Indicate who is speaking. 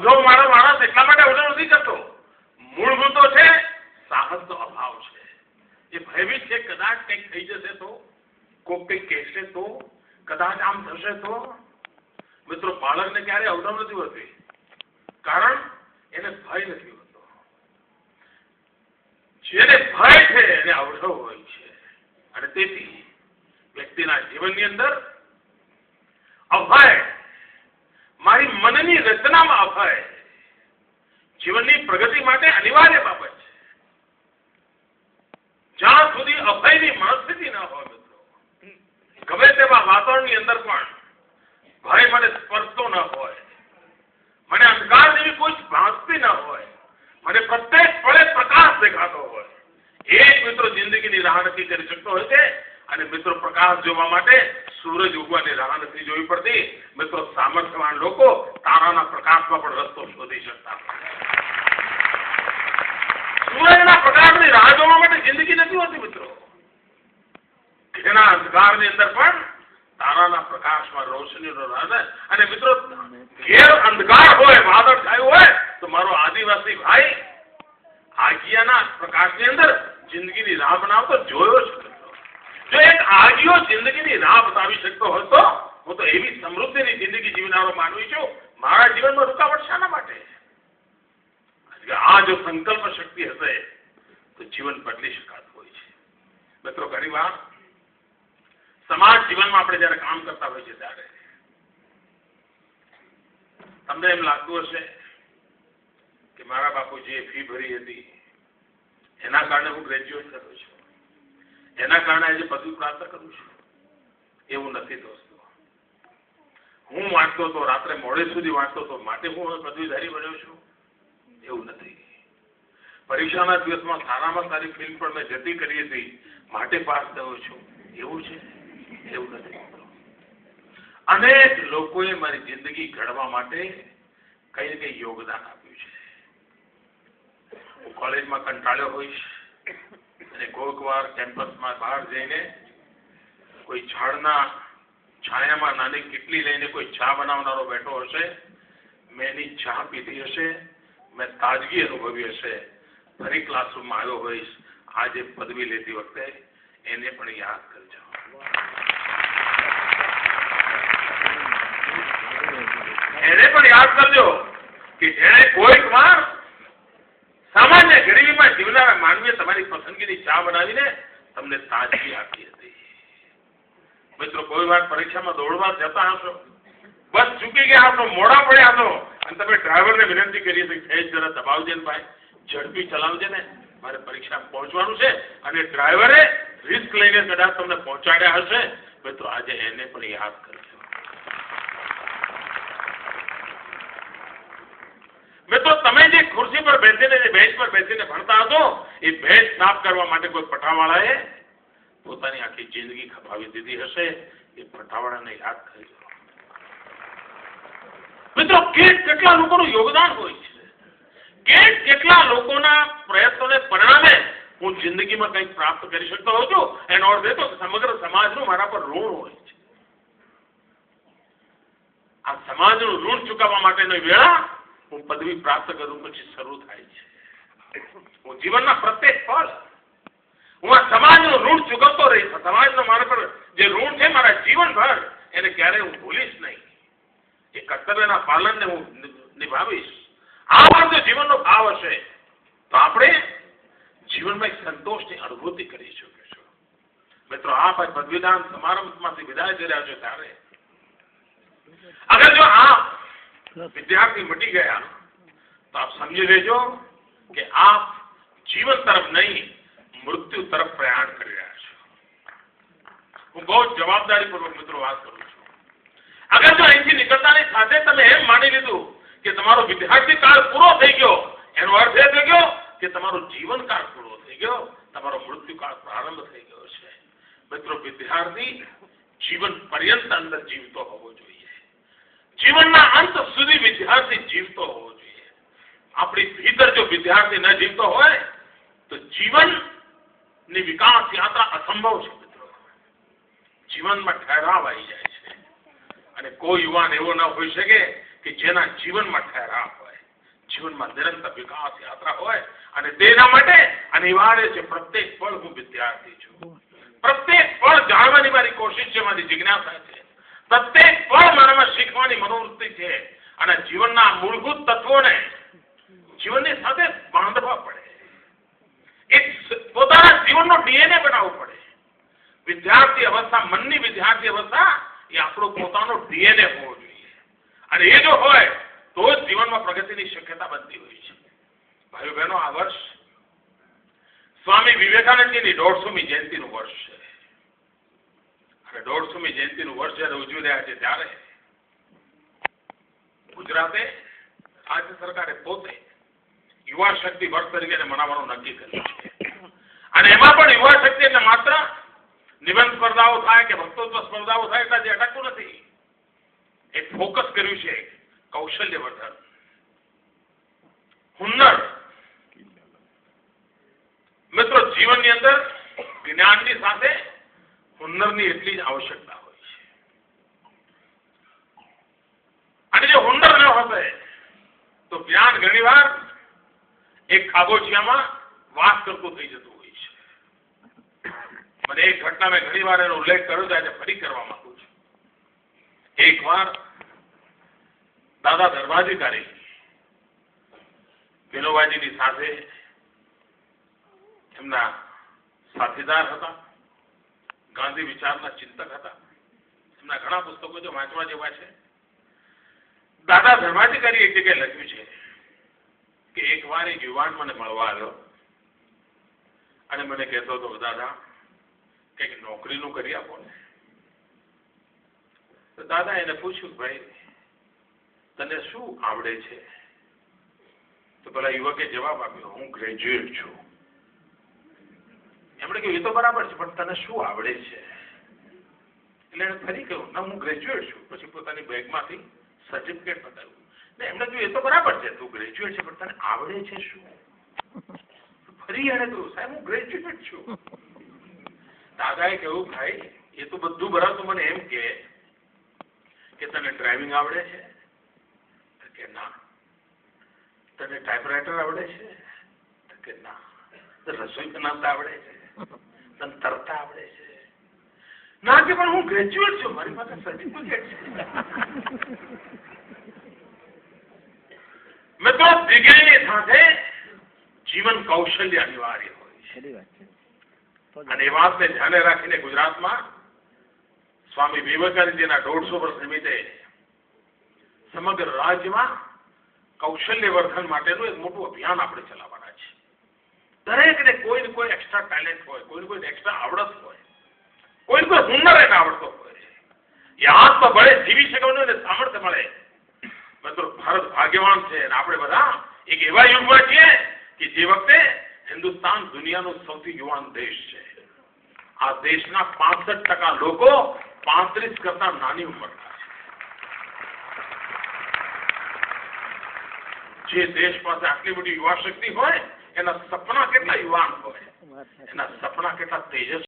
Speaker 1: જો મારો માણસ એટલા માટે અવસર નથી કરતો, મૂળભૂત તો છે સાહસનો અભાવ છે. એ ભયભીત છે કદાચ કંઈક થઈ જશે તો, કોઈક કંઈક કહેશે તો, કદાચ આમ થશે તો. મિત્રો, બાળકને ક્યારે અવસર નથી હોતી, કારણ એને ભય નથી હોતો. જેને ભય છે એને અવસર હોય છે. અને તેથી વ્યક્તિના જીવનની અંદર અભય, મારી મનની રચનામાં અભય જીવનની પ્રગતિ માટે અનિવાર્ય બાબત છે. જ્યાં સુધી અભયની મનસ્થિતિ ન હોય મિત્રો, ગમે તેવા વાતાવરણની અંદર પણ ભય મને સ્પર્શતો ન હોય, મને અંધકાર જેવી કોઈ ભાસતી ન હોય, મને પ્રત્યેક પળે પ્રકાશ દેખાતો હોય, એક મિત્રો જિંદગીની રાહ નક્કી કરી શકતો હોય છે. અને મિત્રો, પ્રકાશ જોવા માટે સૂરજ ઉગવાની રાહ નથી જોવી પડતી. મિત્રો, સામર્થ્યવાન લોકો તારાના પ્રકાશમાં પણ રસ્તો શોધી શકતા. સૂરજના પ્રકાશની રાહ જોવા માટે જિંદગી નથી હોતી મિત્રો. એના અંધકારની અંદર પણ તારાના પ્રકાશમાં રોશનીનો રાહ. અને મિત્રો, ઘેર અંધકાર હોય, વાદળ છાયું હોય તો મારો આદિવાસી ભાઈ આગિયાના પ્રકાશની અંદર જિંદગીની રાહ બનાવતો જોયો છે. જો એક આગિયો જિંદગીની રાહ બતાવી શકતો હોય તો હું તો એવી સમૃદ્ધિની જિંદગી જીવનારો માનવી છું. મારા જીવનમાં રૂકાવટ શાના માટે? આ જો સંકલ્પ શક્તિ હશે તો જીવન બદલી શકાતું હોય છે. મિત્રો, ઘણી વાર સમાજ જીવનમાં આપણે જયારે કામ કરતા હોય છે ત્યારે તમને એમ લાગતું હશે કે મારા બાપુજીએ ફી ભરી હતી, એના કારણે હું ગ્રેજ્યુએટ કરું છું, એના કારણે આજે પદવી પ્રાપ્ત કરું છું. એવું નથી દોસ્તો. હું વાંચતો હતો, રાત્રે મોડે સુધી વાંચતો હતો, માટે હું પદવીધારી બન્યો છું એવું નથી. પરીક્ષાના દિવસમાં સારામાં સારી ફિલ્મ પણ મેં જતી કરી હતી, માટે પાસ થયો છું એવું છે? એવું નથી. અનેક લોકોએ મારી જિંદગી ઘડવા માટે કઈ ને કઈ યોગદાન આપ્યું છે. હું કોલેજમાં કંટાળ્યો હોઈશ અને કોઈક વાર કેમ્પસમાં બહાર જઈને કોઈ ઝાડના છાયામાં નાની કીટલી લઈને કોઈ ચા બનાવનારો બેઠો હશે, મેં એની ચા પીધી હશે, મેં તાજગી અનુભવી હશે, ફરી ક્લાસરૂમમાં આવ્યો હોઈશ. આજે પદવી લેતી વખતે એને પણ યાદ કરજો. એને પણ યાદ કરજો કે જેણે કોઈક વાર સામાન્ય ગરીબીમાં જીવનારા માનવીએ તમારી પસંદગીની ચા બનાવીને તમને તાજગી આપી હતી. મિત્રો, કોઈ વાર પરીક્ષામાં દોડવા જતા હશો, બસ ચૂકી ગયા હશો, મોડા પડ્યા હશો અને તમે ડ્રાઈવરને વિનંતી કરી હતી, સહેજ જરા દબાવજે ને ભાઈ, ઝડપી ચલાવજે ને, મારે પરીક્ષામાં પહોંચવાનું છે. અને ડ્રાઈવરે રિસ્ક લઈને કદાચ તમને પહોંચાડ્યા હશે. મિત્રો, આજે એને પણ યાદ કરજો. મિત્રો, તમે જે ખુરશી પર બેસીને, જે બેન્ચ પર બેસીને ભણતા હતો, એ બેન્ચ સાફ કરવા માટે કોઈ પટાવાળાએ પોતાની આખી જિંદગી ખપાવી દીધી હશે. એ પટાવાળાને યાદ કરજો. મિત્રો, કેટલા લોકોનું યોગદાન હોય છે, કેટલા લોકોના પ્રયત્નોને પરિણામે હું જિંદગીમાં કંઈક પ્રાપ્ત કરી શકતો હોઉં છું. એનો અર્થ એ તો સમગ્ર સમાજનું મારા પર ઋણ હોય છે. આ સમાજનું ઋણ ચૂકવવા માટેની વેળા હું પદવી પ્રાપ્ત કરું પછી શરૂ થાય છે. હું જીવનના પ્રત્યેક પળ હું આ સમાજનું ઋણ ચૂકવતો રહીશ. સમાજનો મારા પર જે ઋણ છે મારા જીવનભર, એને ક્યારેય હું ભૂલીશ નહીં. એ કર્તવ્યના પાલનને હું નિભાવીશ. આ મારો જીવનનો ભાવ હશે તો આપણે જીવનમાં એક સંતોષની અનુભૂતિ કરી શકીશું. મિત્રો, આપ આ પદવીદાન સમારંભમાંથી વિદાય કરી રહ્યા છો ત્યારે અગર જો આપ વિદ્યાર્થી મટી ગયા તો આપ સમજી લેજો કે આપ જીવન તરફ નહીં, મૃત્યુ તરફ પ્રયાણ કરી રહ્યા છો. હું બહુ જવાબદારીપૂર્વક મિત્રો વાત કરું છું. અગર જો અહીંથી નીકળતાની સાથે તમે એમ માની લીધું કે તમારો વિદ્યાર્થી કાળ પૂરો થઈ ગયો, એનો અર્થ એ થઈ ગયો કે તમારો જીવનકાળ પૂરો થઈ ગયો, તમારો મૃત્યુકાળ પ્રારંભ થઈ ગયો છે. મિત્રો, વિદ્યાર્થી જીવન પર્યંત અંદર જીવતો હોવો જોઈએ. જીવનના અંત સુધી વિદ્યાર્થી જીવતો હોવો જોઈએ. આપણી ભીતર જો વિદ્યાર્થી ન જીવતો હોય તો જીવનની વિકાસ યાત્રા અસંભવ છે. મિત્રો, જીવનમાં ઠહેરાવ આવી જાય છે અને કોઈ યુવાન એવો ન હોઈ શકે કે જેના જીવનમાં ઠહેરાવ હોય. જીવનમાં નિરંતર વિકાસ યાત્રા હોય અને તેના માટે અનિવાર્ય છે પ્રત્યેક પળ હું વિદ્યાર્થી છું. પ્રત્યેક પળ જાણવાની મારી કોશિશ છે, મારી જિજ્ઞાસા છે. પ્રત્યેક પળ મારામાં શીખવાની મનોવૃત્તિ છે અને જીવનના મૂળભૂત તત્વોને જીવનની સાથે બાંધવા પડે. એક પોતાના જીવનનો ડીએનએ બનાવવો પડે. વિદ્યાર્થી અવસ્થા, મનની વિદ્યાર્થી અવસ્થા એ આપણો પોતાનો ડીએનએ હોવો જોઈએ અને એ જો હોય તો જ જીવનમાં પ્રગતિની શક્યતા બનતી હોય છે. ભાઈઓ બહેનો, આ વર્ષ સ્વામી વિવેકાનંદજીની 150મી જયંતિનું વર્ષ છે અને 150મી જયંતિનું વર્ષ જ્યારે ઉજવી રહ્યા છે ત્યારે ગુજરાતે, રાજ્ય સરકારે પોતે યુવા શક્તિ વર્ષ તરીકે મનાવવાનું નક્કી કર્યું છે અને એમાં પણ યુવા શક્તિ એટલે માત્ર નિબંધ સ્પર્ધાઓ થાય કે વક્તૃત્વ સ્પર્ધાઓ થાય એટલે અટકતું નથી. એક ફોકસ કર્યું છે કૌશલ્યવર્ધન, હુન્નર. મિત્રો, જીવનની અંદર જ્ઞાનની સાથે હુન્નરની એટલી જ આવશ્યકતા હોય છે અને જો હુન્નર ન હશે તો જ્ઞાન ઘણીવાર એક ખાબોચિયામાં વાસ કરતું થઈ જતું હોય છે. મને એક ઘટના મેં ઘણીવાર એનો ઉલ્લેખ કર્યો છે, આજે ફરી કરવા માંગુ છું. એકવાર દાદા ધર્માધિકારી વિનોબાજીની સાથે એમના સાથીદાર હતા, ગાંધી વિચારના ચિંતક હતા. એમના ઘણા પુસ્તકો જો વાંચવા જેવા છે. દાદા ધર્માધિકારી એક જગ્યાએ લખ્યું છે કે એકવાર એક યુવાન મને મળવા આવ્યો અને મને કહેતો હતો, દાદા કંઈક નોકરીનું કરી આપો ને. તો દાદા એને પૂછ્યું, ભાઈ તને શું આવડે છે? તો પેલા યુવકે જવાબ આપ્યો, હું ગ્રેજ્યુએટ છું. એમણે કહ્યું, એ તો બરાબર છે, પણ તને શું આવડે છે? એટલે એને ફરી કહ્યું, ના હું ગ્રેજ્યુએટ છું. પછી પોતાની બેગમાંથી સર્ટિફિકેટ બતાવ્યું. ને એમણે કહ્યું, એ તો બરાબર છે, તું ગ્રેજ્યુએટ છે, પણ તને આવડે છે શું? ફરી એને કહ્યું, સાહેબ હું ગ્રેજ્યુએટ છું. દાદાએ કહ્યું, ભાઈ એ તો બધું બરાબર, તું મને એમ કે તને ડ્રાઇવિંગ આવડે છે? કે ના. તને ટાઈપરાઇટર આવડે છે? કે ના. રસોઈ બનાવતા આવડે છે? તને તરતા આવડે છે? ના કે પણ હું ગ્રેજ્યુએટ છું, મારી પાસે સર્ટિફિકેટ છે. મિત્રો, ડિગ્રીની સાથે જીવન કૌશલ્ય અનિવાર્ય હોય છે અને એ વાતને ધ્યાને રાખીને ગુજરાતમાં સ્વામી વિવેકાનંદજીના 150 વર્ષ નિમિત્તે સમગ્ર રાજ્યમાં કૌશલ્યવર્ધન માટેનું એક મોટું અભિયાન આપણે ચલાવવાના છે. દરેકને કોઈને કોઈ એક્સ્ટ્રા ટેલેન્ટ હોય, કોઈને એક્સ્ટ્રા આવડત હોય, કોઈ હુન્નર એને આવડતો હોય, એ હાથ બળે જીવી શકવાનું એને સામર્થ્ય મળે. મિત્રો, ભારત ભાગ્યવાન છે અને આપણે બધા એક એવા યુગમાં છીએ કે જે વખતે હિન્દુસ્તાન દુનિયાનો સૌથી યુવાન દેશ છે. આ દેશના 65% લોકો 35 કરતા નાની ઉંમરના છે. જે દેશ પાસે આટલી બધી યુવા શક્તિ હોય એના સપના કેટલા યુવાન હોય, એના સપના કેટલા તેજસ્વી